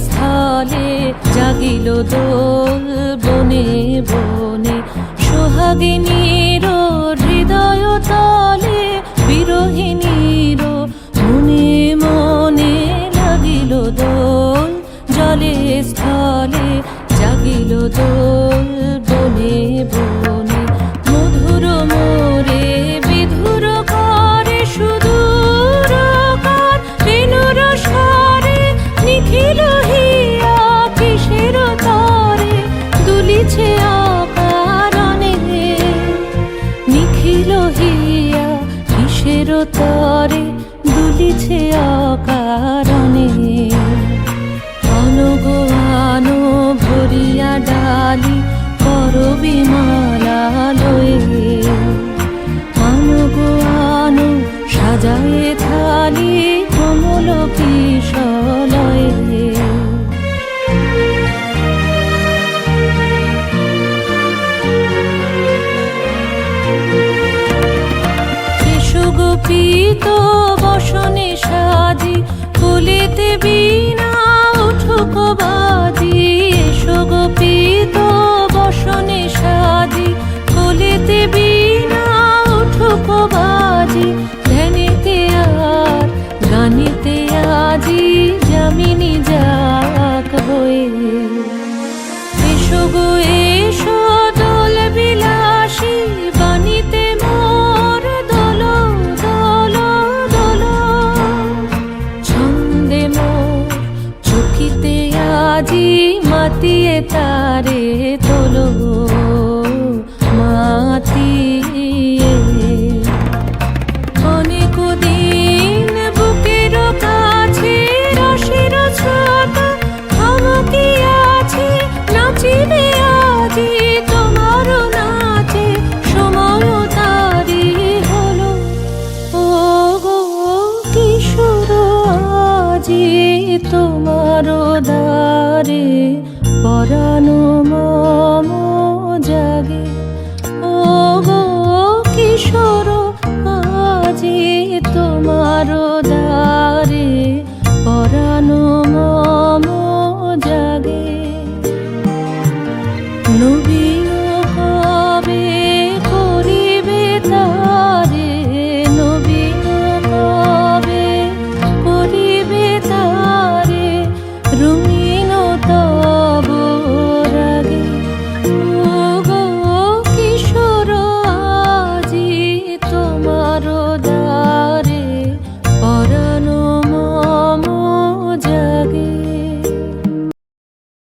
স্থলে জাগিল দোল বনে বনে, সোহাগিনীর হৃদয় তলে বিরহিণীর মনে মনে লাগিল দোল। জলে স্থলে জাগিল দোল বনে বনে, মধুর মোরে বিধুর করে সুদূর কার বেণুর স্বরে, নিখিল হিয়া কিসের তরে দুলিছে অকারণে, নিখিল হিয়া কিসের তরে দুলিছে অকারণে। আনো আনো ভরিয়া ডালি করবি মালা লয়ে, আনো আনো সাজায়ে থালি কমল কিশলয়ে। গোপীত বসনে সাজি ফুলিতে বীণা উঠুক বাজি, এসো গোপীত বসনে সাজি ফুলিতে বীণা উঠুক বাজি। ধ্যানেতে আর গানেতে আজি যামিনী যাক হয়ে, এসো গো এসো দোল বিলাসী বাণীতে মোর দোল দোল দোল। ছন্দে মোর চকিতে আজি মাতিয়ে তারে তোলো মাতিয়ে। অনেক দিন বুকের কাছে রসের ছোট থমকি আছে, নাচিবে আজি তোমার নাচে সময় তারি হলো। ও গো কিশোর আজি তোমার দ্বারে পরানো মম জাগে, ও গো কিশোর আজি তোমার দ্বারে